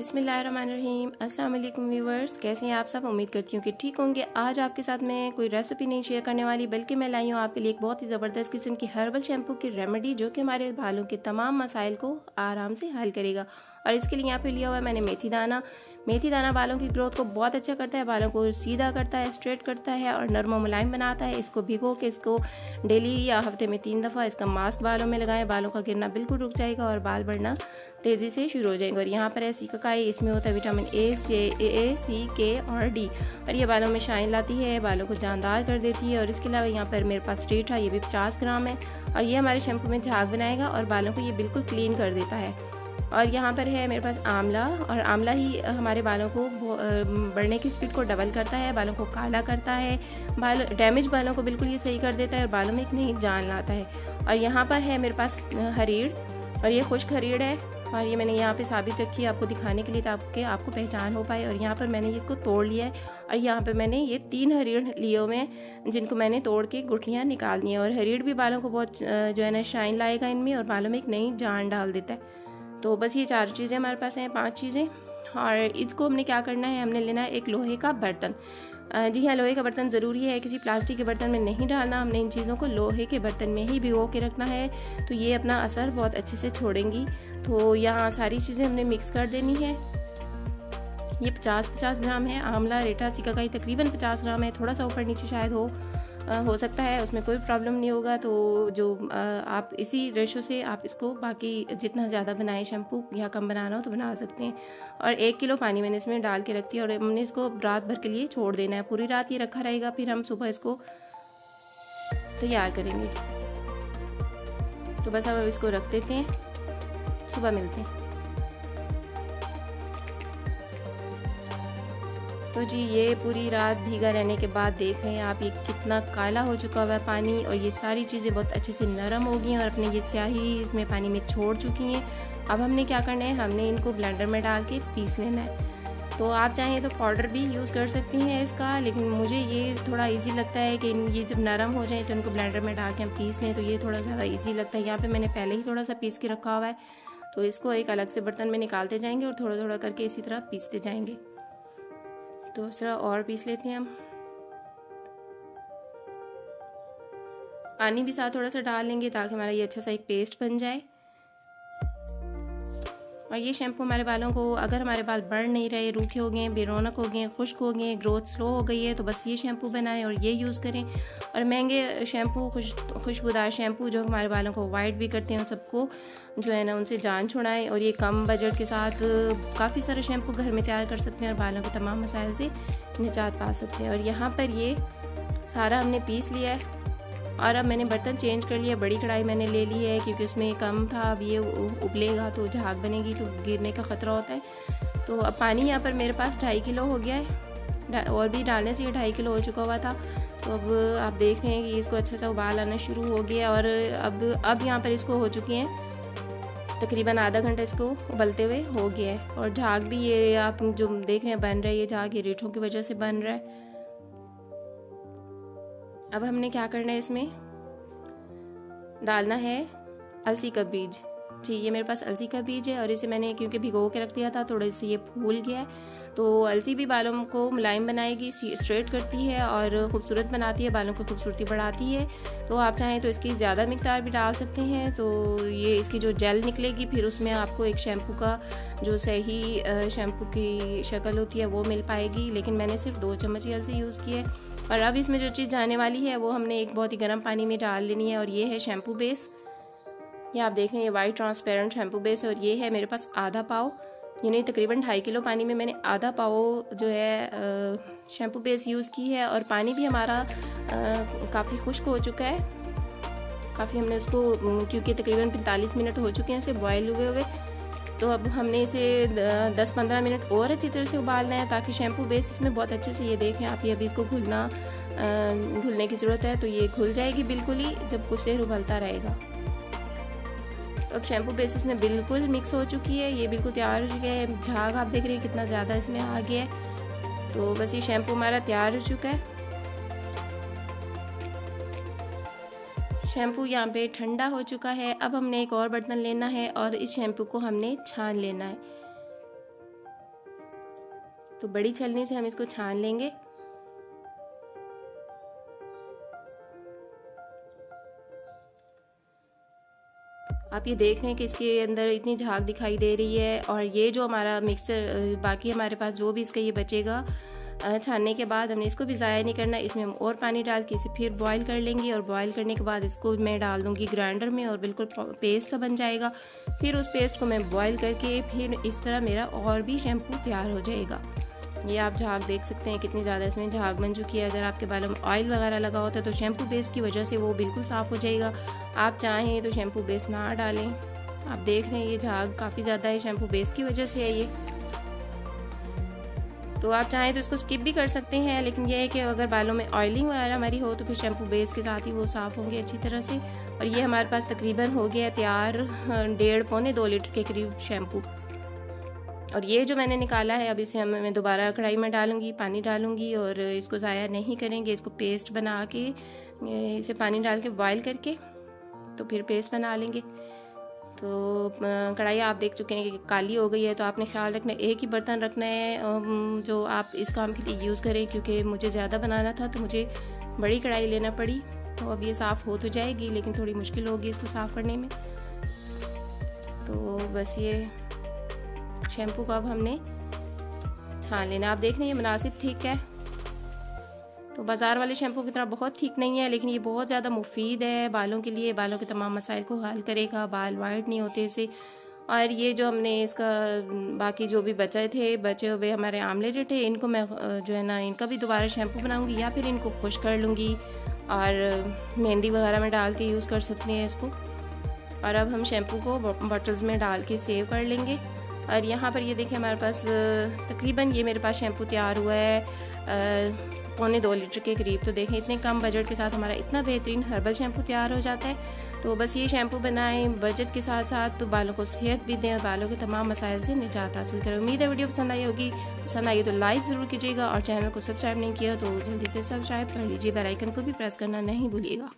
बिस्मिल्लाहिर्रहमानिर्रहीम। अस्सलाम वालेकुम व्यूवर्स, कैसे हैं आप सब। उम्मीद करती हूँ कि ठीक होंगे। आज आपके साथ मैं कोई रेसिपी नहीं शेयर करने वाली, बल्कि मैं लाई हूँ आपके लिए एक बहुत ही ज़बरदस्त किस्म की हर्बल शैम्पू की रेमेडी, जो कि हमारे बालों के तमाम मसाइल को आराम से हल करेगा। और इसके लिए यहाँ पे लिया हुआ है मैंने मेथी दाना। मेथी दाना बालों की ग्रोथ को बहुत अच्छा करता है, बालों को सीधा करता है, स्ट्रेट करता है और नरम और मुलायम बनाता है। इसको भिगो के इसको डेली या हफ्ते में 3 दफ़ा इसका मास्क बालों में लगाएं। बालों का गिरना बिल्कुल रुक जाएगा और बाल बढ़ना तेज़ी से शुरू हो जाएंगे। और यहाँ पर है सिकाकाई, इसमें होता है विटामिन ए, सी, के और डी, और ये बालों में शाइन लाती है, बालों को जानदार कर देती है। और इसके अलावा यहाँ पर मेरे पास स्ट्रेट है, ये भी 50 ग्राम है और ये हमारे शैम्पू में झाग बनाएगा और बालों को ये बिल्कुल क्लीन कर देता है। और यहाँ पर है मेरे पास आंवला, और आंवला ही हमारे बालों को बढ़ने की स्पीड को डबल करता है, बालों को काला करता है, डैमेज बालों को बिल्कुल ये सही कर देता है और बालों में एक नई जान लाता है। और यहाँ पर है मेरे पास हरीड़, और ये खुश्क हरीड़ है और ये मैंने यहाँ पे साबित रखी है आपको दिखाने के लिए, ताकि आपको पहचान हो पाए। और यहाँ पर मैंने इसको तोड़ लिया है और यहाँ पे मैंने ये 3 हरीड़ लिए हुए हैं, जिनको मैंने तोड़ के गुठलियाँ निकाल दी हैं। और हरीड़ भी बालों को बहुत जो है ना शाइन लाएगा इनमें, और बालों में एक नई जान डाल देता है। तो बस ये 4 चीज़ें हमारे पास हैं, 5 चीज़ें। और इसको हमने क्या करना है, हमने लेना है एक लोहे का बर्तन। जी हाँ, लोहे का बर्तन ज़रूरी है, किसी प्लास्टिक के बर्तन में नहीं डालना। हमने इन चीज़ों को लोहे के बर्तन में ही भिगो के रखना है, तो ये अपना असर बहुत अच्छे से छोड़ेंगी। तो यहाँ सारी चीज़ें हमने मिक्स कर देनी है। ये 50 ग्राम है आंवला, रेठा, सिकाकाई तकरीबन 50 ग्राम है, थोड़ा सा ऊपर नीचे शायद हो सकता है, उसमें कोई प्रॉब्लम नहीं होगा। तो जो आप इसी रेशो से आप इसको बाकी जितना ज़्यादा बनाए शैम्पू या कम बनाना हो तो बना सकते हैं। और 1 किलो पानी मैंने इसमें डाल के रख दिया और हमने इसको रात भर के लिए छोड़ देना है। पूरी रात ये रखा रहेगा, फिर हम सुबह इसको तैयार करेंगे। तो बस अब इसको रख देते हैं, सुबह मिलते हैं। तो जी ये पूरी रात भीगा रहने के बाद देख रहे हैं आप, ये कितना काला हो चुका हुआ है पानी, और ये सारी चीज़ें बहुत अच्छे से नरम हो गई हैं और अपने ये स्याही इसमें पानी में छोड़ चुकी हैं। अब हमने क्या करना है, हमने इनको ब्लेंडर में डाल के पीस लेना है। तो आप चाहें तो पाउडर भी यूज़ कर सकती हैं इसका, लेकिन मुझे ये थोड़ा ईजी लगता है कि ये जब नरम हो जाए तो इनको ब्लेंडर में डाल के हम पीस लें, तो ये थोड़ा ज़्यादा ईजी लगता है। यहाँ पर मैंने पहले ही थोड़ा सा पीस के रखा हुआ है, तो इसको एक अलग से बर्तन में निकालते जाएंगे और थोड़ा थोड़ा करके इसी तरह पीसते जाएंगे। तो इस तरह और पीस लेते हैं हम। पानी भी साथ थोड़ा सा डाल लेंगे ताकि हमारा ये अच्छा सा एक पेस्ट बन जाए। और ये शैम्पू हमारे बालों को, अगर हमारे बाल बढ़ नहीं रहे, रूखे हो गए, बेरौनक हो गए, खुश्क हो गए, ग्रोथ स्लो हो गई है, तो बस ये शैम्पू बनाएं और ये यूज़ करें। और महंगे शैम्पू, खुशबूदार शैम्पू जो हमारे बालों को वाइट भी करते हैं, सबको जो है ना उनसे जान छुड़ाएं। और ये कम बजट के साथ काफ़ी सारे शैम्पू घर में तैयार कर सकते हैं और बालों के तमाम मसाइल से निजात पा सकते हैं। और यहाँ पर ये सारा हमने पीस लिया है और अब मैंने बर्तन चेंज कर लिया, बड़ी कढ़ाई मैंने ले ली है क्योंकि उसमें कम था। अब ये उबलेगा तो झाग बनेगी तो गिरने का ख़तरा होता है। तो अब पानी यहाँ पर मेरे पास 2.5 किलो हो गया है, और भी डालने से ये 2.5 किलो हो चुका हुआ था। तो अब आप देख रहे हैं कि इसको अच्छा सा उबाल आना शुरू हो गया। और अब यहाँ पर इसको हो चुकी हैं तकरीबन आधा घंटा, इसको उबलते हुए हो गया है। और झाग भी ये आप जो देख रहे हैं बन रहा है, ये झाग ये रेठों की वजह से बन रहा है। अब हमने क्या करना है, इसमें डालना है अलसी का बीज। जी ये मेरे पास अलसी का बीज है और इसे मैंने क्योंकि भिगो के रख दिया था, थोड़े से ये फूल गया है। तो अलसी भी बालों को मुलायम बनाएगी, स्ट्रेट करती है और ख़ूबसूरत बनाती है, बालों की खूबसूरती बढ़ाती है। तो आप चाहें तो इसकी ज़्यादा मिकदार भी डाल सकते हैं। तो ये इसकी जो जेल निकलेगी, फिर उसमें आपको एक शैम्पू का जो सही शैम्पू की शक्ल होती है वो मिल पाएगी। लेकिन मैंने सिर्फ 2 चम्मच ही अलसी यूज़ की है। और अब इसमें जो चीज़ जाने वाली है वो हमने एक बहुत ही गर्म पानी में डाल लेनी है, और ये है शैम्पू बेस। ये आप देख रहे हैं, ये वाइट ट्रांसपेरेंट शैम्पू बेस, और ये है मेरे पास आधा पाव, यानी तकरीबन 2.5 किलो पानी में मैंने आधा पाव जो है शैम्पू बेस यूज़ की है। और पानी भी हमारा काफ़ी खुश्क हो चुका है, काफ़ी हमने उसको क्योंकि तकरीबन 45 मिनट हो चुके हैं इसे बॉयल हुए। तो अब हमने इसे 10-15 मिनट और अच्छी तरह से उबालना है ताकि शैम्पू बेस इसमें बहुत अच्छे से, ये देखें आप, ये अभी इसको घुलने की ज़रूरत है। तो ये घुल जाएगी बिल्कुल ही जब कुछ देर उबलता रहेगा। तो अब शैम्पू बेस इसमें बिल्कुल मिक्स हो चुकी है, ये बिल्कुल तैयार हो चुका है। झाग आप देख रहे हैं कितना ज़्यादा इसमें आ गया है। तो बस ये शैम्पू हमारा तैयार हो चुका है। शैम्पू यहाँ पे ठंडा हो चुका है। अब हमने एक और बर्तन लेना है और इस शैम्पू को हमने छान लेना है। तो बड़ी छलनी से हम इसको छान लेंगे। आप ये देख रहे हैं कि इसके अंदर इतनी झाग दिखाई दे रही है। और ये जो हमारा मिक्सचर बाकी हमारे पास जो भी इसका ये बचेगा छानने के बाद, हमने इसको भी ज़ाया नहीं करना। इसमें हम और पानी डाल के इसे फिर बॉईल कर लेंगे और बॉईल करने के बाद इसको मैं डाल दूँगी ग्राइंडर में और बिल्कुल पेस्ट सा बन जाएगा। फिर उस पेस्ट को मैं बॉईल करके फिर इस तरह मेरा और भी शैम्पू तैयार हो जाएगा। ये आप झाग देख सकते हैं कितनी ज़्यादा इसमें झाग बन चुकी है। अगर आपके बालों में ऑयल वगैरह लगा होता है तो शैम्पू बेस की वजह से वो बिल्कुल साफ़ हो जाएगा। आप चाहें तो शैम्पू बेस ना डालें। आप देख रहे हैं ये झाग काफ़ी ज़्यादा है, शैम्पू बेस की वजह से है ये। तो आप चाहें तो इसको स्किप भी कर सकते हैं, लेकिन यह है कि अगर बालों में ऑयलिंग वगैरह हमारी हो तो फिर शैम्पू बेस के साथ ही वो साफ़ होंगे अच्छी तरह से। और ये हमारे पास तकरीबन हो गया तैयार 1.5-2 लीटर के करीब शैम्पू। और ये जो मैंने निकाला है अब इसे मैं दोबारा कढ़ाई में डालूंगी, पानी डालूंगी और इसको ज़ाया नहीं करेंगे। इसको पेस्ट बना के इसे पानी डाल के बॉईल करके तो फिर पेस्ट बना लेंगे। तो कढ़ाई आप देख चुके हैं कि काली हो गई है, तो आपने ख्याल रखना एक ही बर्तन रखना है जो आप इस काम के लिए यूज़ करें, क्योंकि मुझे ज़्यादा बनाना था तो मुझे बड़ी कढ़ाई लेना पड़ी। तो अब ये साफ़ हो तो जाएगी लेकिन थोड़ी मुश्किल होगी इसको साफ़ करने में। तो बस ये शैम्पू को अब हमने छान लेना। आप देख रहे हैं ये मुनासिब ठीक है, तो बाज़ार वाले शैम्पू की तरह बहुत ठीक नहीं है, लेकिन ये बहुत ज़्यादा मुफीद है बालों के लिए। बालों के तमाम मसाइल को हल करेगा, बाल वाइट नहीं होते इससे। और ये जो हमने इसका बाकी जो भी बचे हुए हमारे आमले थे, इनको मैं जो है ना इनका भी दोबारा शैम्पू बनाऊंगी या फिर इनको खुश कर लूँगी और मेहंदी वगैरह में डाल के यूज़ कर सकते हैं इसको। और अब हम शैम्पू को बॉटल्स में डाल के सेव कर लेंगे। और यहाँ पर ये देखिए हमारे पास तकरीबन ये मेरे पास शैम्पू तैयार हुआ है 1.25 लीटर के करीब। तो देखें इतने कम बजट के साथ हमारा इतना बेहतरीन हर्बल शैम्पू तैयार हो जाता है। तो बस ये शैम्पू बनाएं बजट के साथ साथ, तो बालों को सेहत भी दें और बालों के तमाम मसाइल से निजात हासिल करें। उम्मीद है वीडियो पसंद आई होगी। पसंद आई तो लाइक ज़रूर कीजिएगा और चैनल को सब्सक्राइब नहीं किया तो जल्दी से सब्सक्राइब कर लीजिए। बेल आइकन को भी प्रेस करना नहीं भूलिएगा।